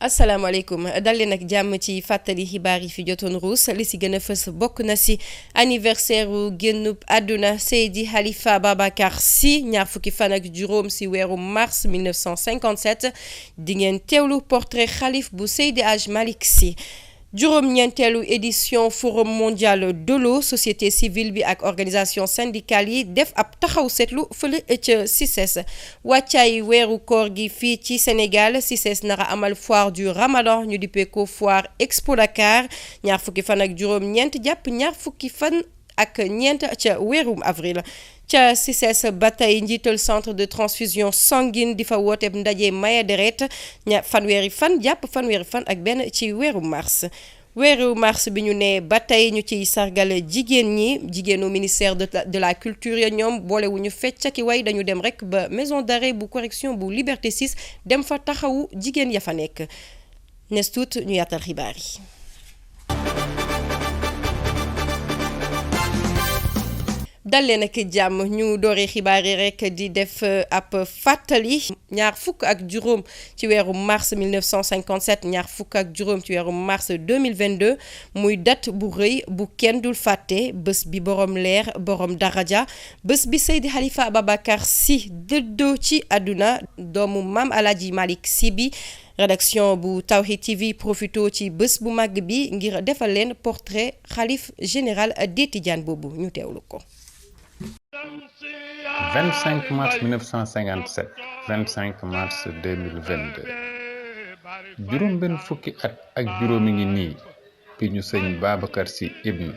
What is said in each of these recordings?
asalaamaaleykum dal leen ak jàmm ci fàttali xibaar yi fi jotoon ruus li si gën a fës bokk na si anniversaire u génnub àdduna Seydi Halifa Babacar Sy ñaar fukki fan ak juróom si weeru mars 1957 di ngeen teewlu portrait xalif bu Seydi Hadj Malick Sy. juróom-ñeenteelu édition forum mondial de l'eau société civile bi ak organisation syndicale yi def ab taxaw seetlu fële ca CICES wàccaay weeru koor gi fii ci Sénégal CICES nara amal foire du Ramadan ñu dippee ko foire Expo Dakar ñaar fukki fan ak juróom-ñeent jàpp ñaar fukki fan ak ñeent ca weerum avril. ca CICES ba tey njiital centre de transfusion sanguine di fa wooteeb ndaje maye deret fanweeri fan jàpp fanweeri fan ak benn ci weeru mars bi ñu ne ba tey ñu ciy sargal jigéen ñi jigéenu ministère de la culture ya ñoom boolewuñu fecc ki way dañu dem rek ba maison d'arrêt bu correction bu Liberté 6 dem fa taxawu jigéen ya fa nekk nes tuut ñu yaatal xibaar yi. dal leen ak jàmm ñu dooree xibaar yi rek di def ab fàttali ñaar fukk ak juróom ci weeru mars 1957 ñaar fukk ak juróom ci weeru mars 2022 muy date bu rëy bu kenn dul fàtte bés bi borom leer borom daraja bés bi Seydi Halifa Babacar Sy dëddoo ci àdduna doomu maam Alaaji Malick Sy bi. rédaction bu Tawhid TV profito ci bés bu màgg bi ngir defal leen portrait xalif général des Tidianes boobu ñu teewlu ko. 25 mars 1957 25 mars 2022 juróom benn fukki at ak juróomi ngi nii bi ñu sëñ Babacar Sy ibn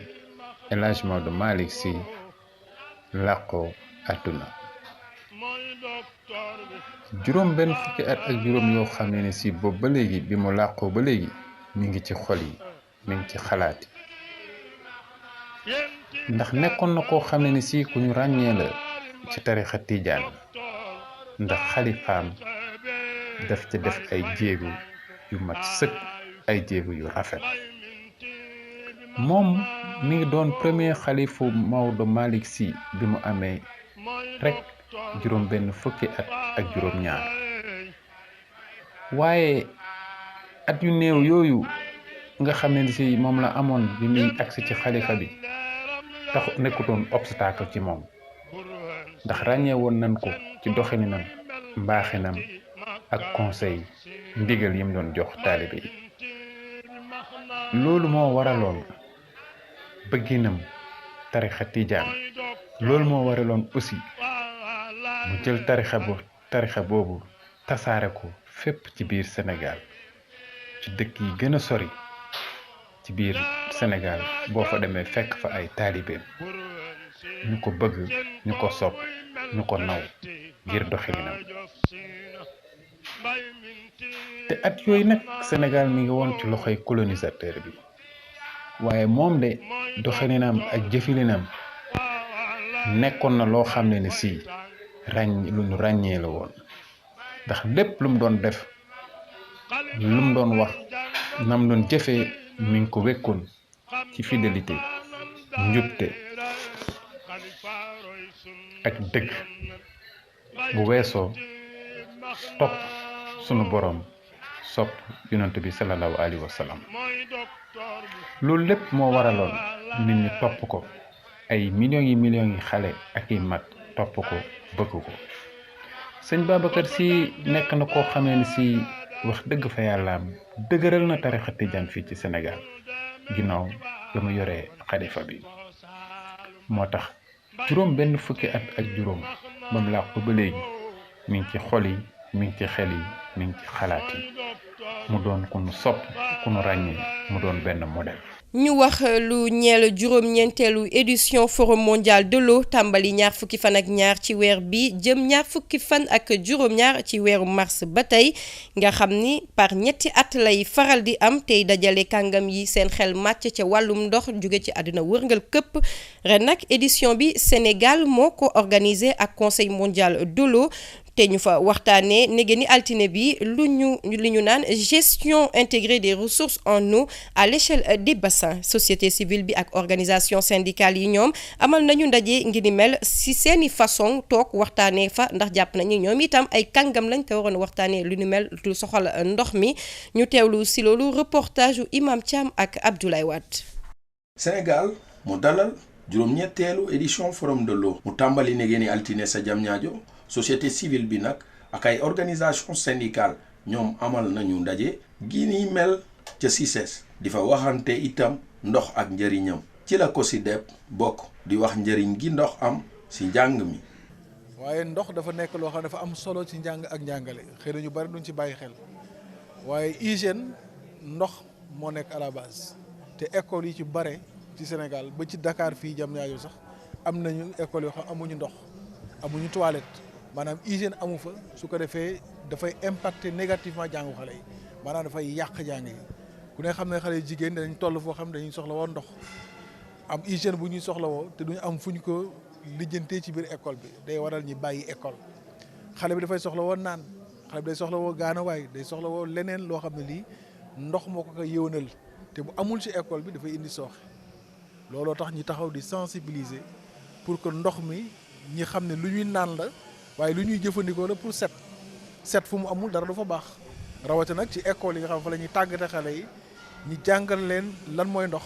El Hadj Maodo Malick Sy làqoo àdduna juróom benn fukki at ak juróom yoo xam ne si boobu ba léegi bi mu làqoo ba léegi mi ngi ci xol yi mi ngi ci xalaat yi ndax nekkoon na koo xam ne si ku ñu ràññee la ci tarixa tijaan ndax xalifaam daf ci def ay jéegu yu mat sëkk ay jéegu yu rafet moom mi ngi doon premier xalifu Maodo Malick Sy bi mu amee rek juróom benn fukki at ak juróom ñaar waaye at yu néew yooyu nga xam ne si moom la amoon bi muy agsi ci xalifa bi tax nekkutoon obstacle ci moom ndax ràññee woon nañ ko ci doxalinam mbaaxinam ak conseil ndigal yim doon jox taalibe yi loolu moo waraloon bëgginam tarixa tijaan loolu moo waraloon aussi mu jël tarixa boobu tasaare ko fépp ci biir Sénégal ci dëkk yi gën a sori ci biir Sénégal boo fa demee fekk fa ay taalibeem ñu ko bëgg ñu ko sopp ñu ko naw ngir doxalinam te at yooyu nag Sénégal mi ngi woon ci loxoy colonisateur bi waaye moom de doxalinam ak jëfilinam nekkoon na loo xam ne si lu ñu ràññee la woon ndax lépp lu mu doon def lu mu doon wax nam doon jëfee mi ngi ko wekkoon ci fidélité njubte ak dëgg bu weesoo topp sunu borom sopp yonent bi sallallahu alayhi wa sallam loolu lépp moo waraloon nit ñi topp ko ay millions yi xale ak i mag topp ko bëgg ko sëñ Babacar Sy nekk na koo xamee ni si wax dëgg fa yàlla dëgëral na tarixa tijaan fii ci Sénégal ginnaaw ba mu yoree xalifa bi moo tax juróom benn fukki at ak juróom ba mu làqu ba léegi mi ngi ci xol yi mi ngi ci xel yi mi ngi ci xalaat yi mu doon ku nu sopp ku nu ràññee mu doon benn modèle. ñu wax lu ñeel juróom-ñeenteelu édition forum mondial de l'eau tàmbali ñaar fukki fan ak ñaar ci weer bi jëm ñaar fukki fan ak juróom-ñaar ci weeru mars ba tey nga xam ni par ñetti at lay faral di am tey dajale kàngam yi seen xel màcc ca wàllum ndox jóge ci àdduna wërngal këpp ren nag édition bi Sénégal moo ko organisé ak conseil mondial de l'eau te ñu fa waxtaanee nege ni altine bi li ñu naan gestion intégrée des ressources en eau à l'échelle des bassins société civile bi ak organisation syndicale yi ñoom amal nañu ndaje ngi ni mel si seeni façon toog waxtaanee fa ndax jàpp nañu ñoom itam ay kàngam lañ te waroon waxtaanee lu ni mel lu soxal ndox mi ñu teewlu si loolu reportage u Imam Thiam ak Abdoulaye Wade. Sénégal mu dalal juróom-ñetteelu édition forum de l'eau mu tàmbali nege ni altine sa Diamniadio société civile bi nag ak ay organisation syndicale ñoom amal nañu ndaje gi ni mel ca CICES di fa waxante itam ndox ak njëriñam ci la COSYDEP bokk di wax njëriñ gi ndox am ci njàng mi. waaye ndox dafa nekk loo xam ne dafa am solo ci njàng ak njàngale xëy na ñu bari duñ ci bàyyi xel waaye hygiène ndox moo nekk à la base te école yi ci bare ci Sénégal ba ci Dakar fii Diamniadio sax am nañu école yoo xam amuñu ndox amuñu toilette maanaam hygiène amu fa su ko defee dafay impacter négativement jàngu xale yi maanaam dafay yàq jàng yi ku ne xam ne xale yu jigéen dañ toll foo xam dañuy soxla woo ndox am hygiène bu ñuy soxla woo te duñu am fuñ ko lijjantee ci biir école bi day waral ñi bàyyi école xale bi dafay soxla woo naan xale bi day soxla woo gaanawaay day soxla woo leneen loo xam ne lii ndox moo ko yëwanal te bu amul ci école bi dafay indi sooxe looloo tax ñi taxaw di sensibiliser pour que ndox mi ñi xam ne lu ñuy naan la waaye lu ñuy jëfandikoo la pour set fu mu amul dara du fa baax rawate nag ci école yi nga xam fa la ñuy tàggate xale yi ñi jàngal leen lan mooy ndox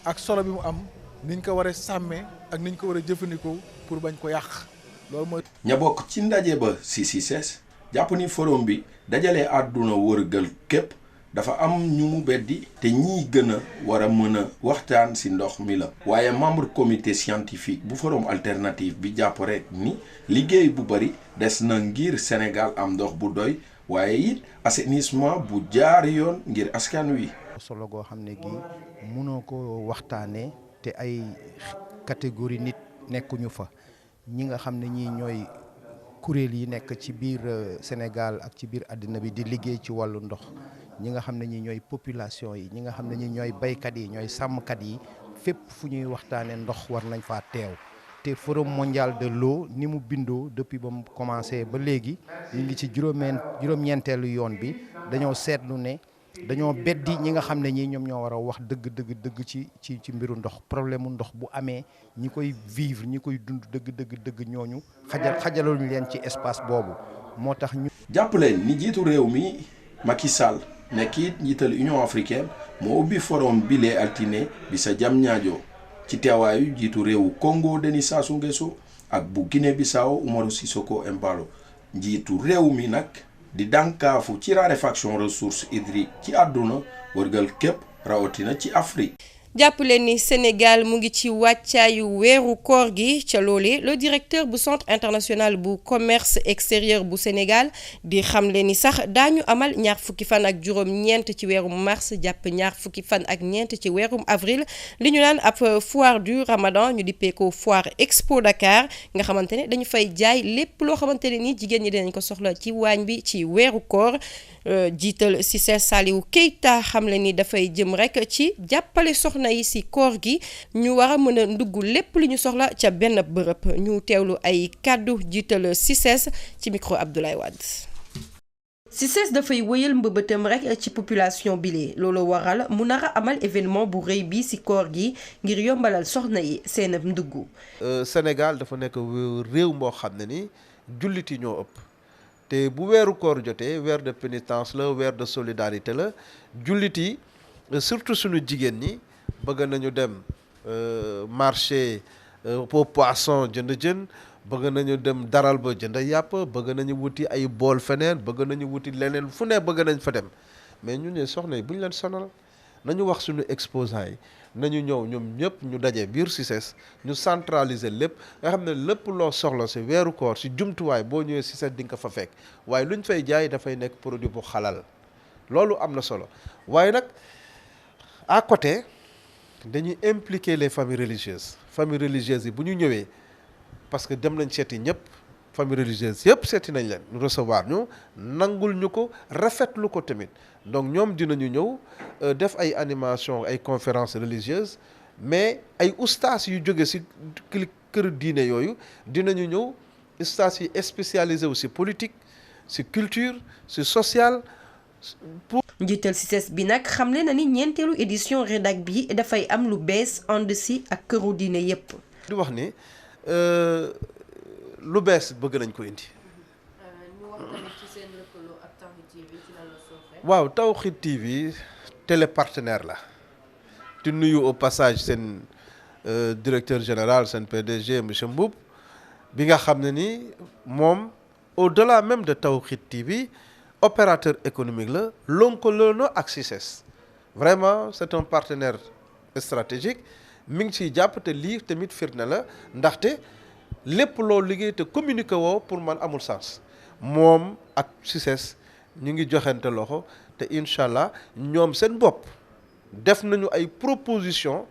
ak solo bi mu am niñ ko war a sàmmee ak niñ ko war a jëfandikoo pour bañ ko yàq loolu mooy. ña bokk ci ndaje ba si CICES jàpp ni forum bi dajalee àdduna wërgal képp dafa am ñu mu beddi te ñii gën a war a mën a waxtaan ci ndox mi la. waaye membre comité scientifique bu forum alternative bi jàpp rek ni liggéey bu bari des na ngir Sénégal am ndox bu doy waaye it assainissement bu jaar yoon ngir askan wi. solo goo xam ne gi mënoo ko waxtaanee te ay catégorie nit nekkuñu fa ñi nga xam ne ñii ñooy kuréel yi nekk ci biir Sénégal ak ci biir àddina bi di liggéey ci wàllu ndox ñi nga xam ne ñi ñooy population yi ñi nga xam ne ñi ñooy baykat yi ñooy sàmmkat yi fépp fu ñuy waxtaanee ndox war nañ faa teew te forum mondial de l'eau ni mu bindoo depuis ba mu commencé ba léegi ñu ngi ci juróom-ñeenteelu yoon bi dañoo seetlu ne dañoo beddi ñi nga xam ne ñii ñoom ñoo war a wax dëgg ci mbiru ndox problème mu ndox bu amee ñi koy vivre ñi koy dund dëgg ñooñu xajaluñu leen ci espace boobu moo tax ñu. jàpp leen ni jiitu réew mi Macky Sall nekk it njiital Union africaine moo ubbi forum bile altine bi sa Diamniadio ci teewaayu jiitu réewu Congo Denis Sassou Nguesso ak bu Guinée Bissau Umaru Sissoco Embalo njiitu réew mi nag. di dànkaafu ci raréfaction ressources hydriques ci àdduna wërgal képp rawatina ci Afrique. jàpp leen ni Sénégal mu ngi ci wàccaayu weeru koor gi ca loolee le directeur bu centre international bu commerce extérieur bu Sénégal di xamle ni sax daañu amal ñaar fukki fan ak juróom-ñeent ci weerum mars jàpp ñaar fukki fan ak ñeent ci weerum avril li ñu naan ab foire du Ramadan ñu dippee ko foire Expo Dakar nga xamante ne dañu fay jaay lépp loo xamante ne ni jigéen ñi dinañ ko soxla ci waañ bi ci weeru koor jiital CICES Saliou Keita xamle ni dafay jëm rek ci jàppale soxna yi ci koor gi ñu war a mën a ndugg lépp lu ñu soxla ca benn bërëb ñu teewlu ay kàddu jiital CICES ci micro Abdoulaye Wade. CICES dafay wëyal mbëbëtam rek ci population bile loolu waral mu nar a amal événement bu rëy bi ci koor gi ngir yombalal soxna yi seen ndugg. Sénégal dafa nekk réew moo xam ne ni jullit yi ñoo ëpp. te bu weeru koor jotee weer de pénitence la weer de solidarité la jullit yi surtout suñu jigéen ñi bëgg nañu dem marché au poisson jënd jën bëgg nañu dem daral ba jënd yàpp bëgg nañu wuti ay bool feneen bëgg nañu wuti leneen fu ne bëgg nañ fa dem mais ñu ne soxna yi bu ñu leen sonal nañu wax suñu exposants yi nañu ñëw ñoom ñëpp ñu daje biir CICES ñu centraliser lépp nga xam ne lépp loo soxla si weeru koor si jumtuwaay boo ñëwee CICES di nga ko fa fekk waaye lu ñu fay jaay dafay nekk produit bu xalal loolu am na solo waaye nag à côté dañuy impliquer les familles religieuses yi bu ñu ñëwee parce que dem nañ seeti ñëpp famille religieuse yëpp seeti nañ leen ñu recevoir ñu nangul ñu ko rafetlu ko tamit donc ñoom dinañu ñëw def ay animation ay conférences religieuses mais ay ustaas yu jóge ci kër diine yooyu dinañu ñëw stage yi spécialisé wu ci politique ci culture ci social. njiital CICES bi nag xamle na ni ñeenteelu édition REDAC bi dafay am lu bees ànd si ak këru diine yépp. di wax ni lu bees bëgg nañ ko indi. ñu wax tamit ci seen lëkkaloo ak Tawhid TV ci lan la soofee. waaw Tawhid TV télé partenaire la. di nuyu au passage seen directeur général seen PDG monsieur Mboup bi nga xam ne ni moom au-delà même de Tawhid TV. opérateur économique la lëkkaloo na ak CICES vraiment c'est un partenaire stratégique mi ngi ciy jàpp te lii tamit firnde la ndaxte lépp loo liggéey te communiqué woo pour man amul sens moom ak CICES ñu ngi joxante loxo te incha allah ñoom seen bopp def nañu ay proposition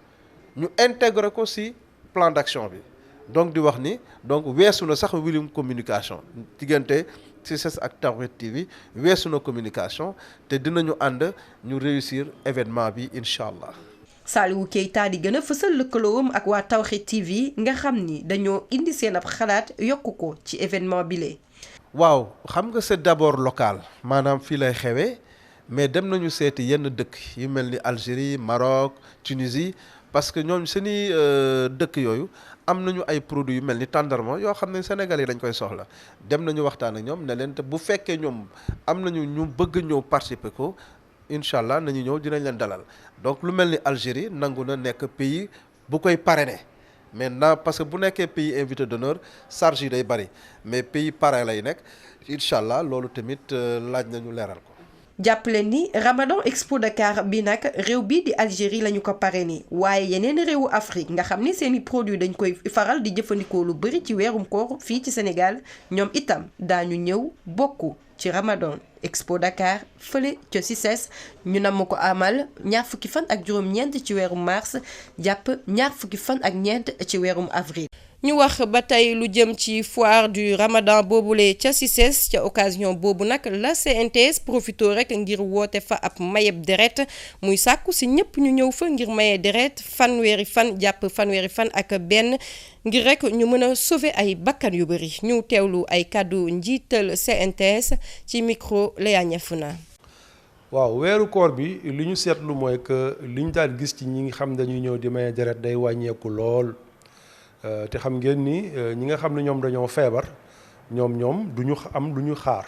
ñu intégrer ko ci plan d'action bi donc di wax ni donc weesu na sax wilim communication diggante CICES ak Tawhid TV weesu na communication te dinañu ànd ñu réussir événement bi incha allah. Saliou Keita di gën a fësal lëkkaloom ak waa Tawhid TV nga xam ni dañoo indi seen ab xalaat yokku ko ci événement bi lee. waaw xam nga c'est d'abord local maanaam fii lay xewee mais dem nañu seeti yenn dëkk yu mel ni Algérie Maroc Tunisie parce que ñoom seeni dëkk yooyu. am nañu ay produits yu mel ni tàndarma yoo xam ne Sénégal yi dañ koy soxla dem nañu waxtaan ak ñoom ne leen te bu fekkee ñoom am nañu ñu bëgg ñëw participer ko incha allah nañu ñëw dinañ leen dalal donc lu mel ni Algérie nangu na nekk pays bu koy parrainer maintenant parce que bu nekkee pays invité d'honneur charge yi day bari mais pays parrain lay nekk incha allah loolu tamit laaj nañu leeral ko. jàppale ni Ramadan Expo Dakar bi nag réew bi di Algérie lañu ko parrainé waaye yeneen réewu Afrique nga xam ni seeni produit dañ koy faral di jëfandikoo lu bari ci weerum koor fii ci Sénégal ñoom itam daañu ñëw bokk ci Ramadan Expo Dakar fële ca CICES ñu namm ko amal ñaar fukki fan ak juróom-ñeent ci weerum mars jàpp ñaar fukki fan ak ñeent ci weerum avril. ñu wax ba tey lu jëm ci foire du Ramadan boobule ca CICES ca occasion boobu nag la CNTS profito rek ngir woote fa ab mayeb deret muy sàkku si ñëpp ñu ñëw fa ngir maye deret fanweeri fan jàpp fanweeri fan ak benn ngir rek ñu mën a sauver ay bakkan yu bari ñu teewlu ay kàddu njiital CNTS ci micro Léa Niafuna. waaw weeru koor bi li ñu seetlu mooy que li ñu daan gis ci ñi nga xam dañuy ñëw di maye deret day wàññeeku lool. te xam ngeen ni ñi nga xam ne ñoom dañoo feebar ñoom du ñu am lu ñu xaar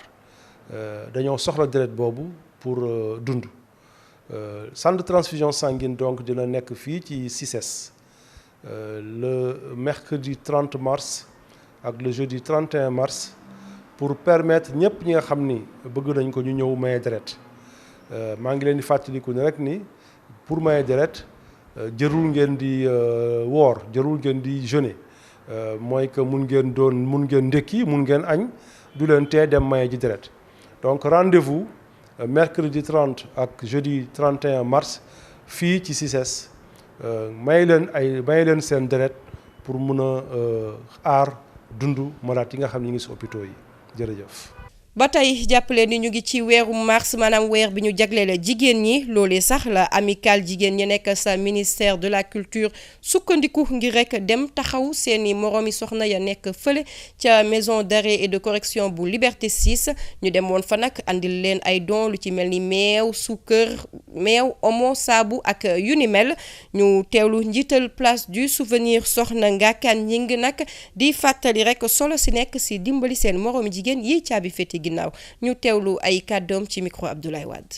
dañoo soxla deret boobu pour dund centre de transfusion sanguine donc dina nekk fii ci CICES le mercredi 30 mars ak le jeudi 31 mars pour permettre ñëpp ñi nga xam ni bëgg nañ ko ñu ñëw maye deret maa ngi leen di fàttaliku ne rek ni pour maye deret jërul ngeen di woor jërul ngeen di jeûner mooy que mun ngeen ndékki mun ngeen añ du leen tee dem maye ji deret donc rendez-vous mercredi 30 ak jeudi 31 mars fii ci CICES may leen seen deret pour mun a aar dundu malade yi nga xam ne ñu ngi si hôpitaux yi jërëjëf. ba tey jàppale ni ñu ngi ci weeru mars maanaam weer bi ñu jagleel jigéen ñi loolee sax la amicale jigéen ñi nekk sa ministère de la culture sukkandiku ngir rek dem taxaw seeni moroomi soxna ya nekk fële ca maison d'arrêt et de correction bu Liberté 6 ñu dem woon fa nag andil leen ay don lu ci mel ni meew suukar meew omo saabu ak yu ni mel ñu teewlu njiital place du souvenir soxna Ngakaan ñing nag di fàttali rek solo si nekk si dimbali seen moroomi jigéen yi caabi féete ginnaaw ñu teewlu ay kàddoom ci micro Abdoulaye Wade.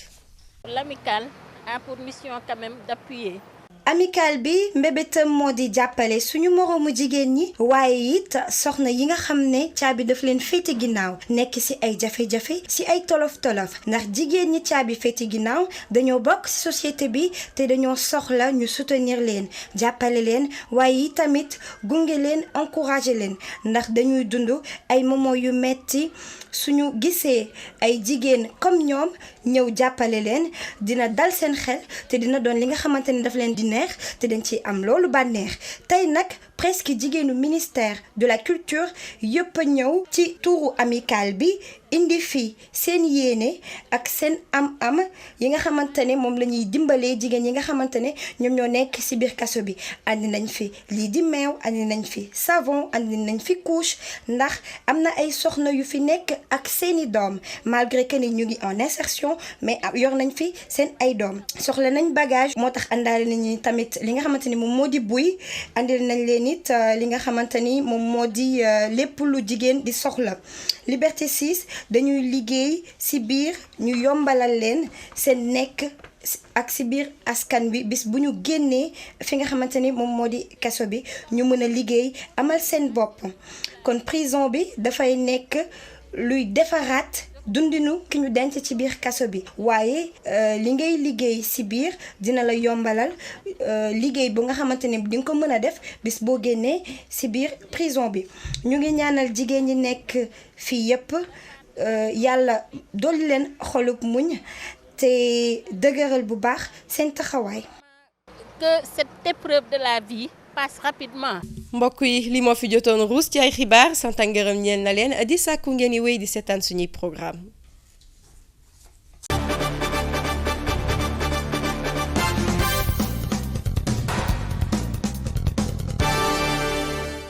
L'amicale a pour mission quand même d'appuyer. amicale bi mbébétam moo di jàppale suñu moroomu jigéen ñi waaye it soxna yi nga xam ne caabi daf leen féete ginnaaw nekk ci ay jafe-jafe ci ay tolof-tolof ndax jigéen ñi caabi féete ginnaaw dañoo bokk ci société bi te dañoo soxla ñu soutenir leen jàppale leen waaye it tamit gunge leen encourager leen ndax dañuy dund ay moment yu metti suñu gisee ay jigéen comme ñoom ñëw jàppale leen dina dal seen xel te dina doon li nga xamante ne daf leen di neex te dañ ci am loolu bànneex tey nag presque jigéenu ministère de la culture yëpp a ñëw ci tuuru amical bi indi fi seen yéene ak seen am-am yi nga xamante ne moom la ñuy dimbalee jigéen yi nga xamante ne ñoom ñoo nekk ci biir kaso bi andi nañ fi lii di meew andi nañ fi savon andi nañ fi couche ndax am na ay soxna yu fi nekk ak seeni doom malgré que ni ñu ngi en insertion mais yor nañ fi seen ay doom soxla nañ bagage moo tax àndaale nañu tamit li nga xamante ni moom moo di buy andil nañ leen it li nga xamante ni moom moo di lépp lu jigéen di soxla Liberté 6 dañuy liggéey ci biir ñu yombalal leen seen nekk ak ci biir askan bi bis bu ñu génnee fi nga xamante ni moom moo di kaso bi ñu mën a liggéey amal seen bopp kon prison bi dafay nekk luy defaraat dundinu ki ñu denc ci biir kaso bi waaye li ngay liggéey ci biir dina la yombalal liggéey bu nga xamante ni di nga ko mën a def bis boo génnee ci biir prison bi ñu ngi ñaanal jigéen ñi nekk fii yépp yàlla dolli leen xolub muñ te dëgëral bu baax seen taxawaay. Que cette épreuve de la vie passe rapidement. mbokk yi li moo fi jotoon ruus ci ay xibaar sant ak ngërëm ñeel na leen di sàkku ngeen di wéy di seetaan suñuy programme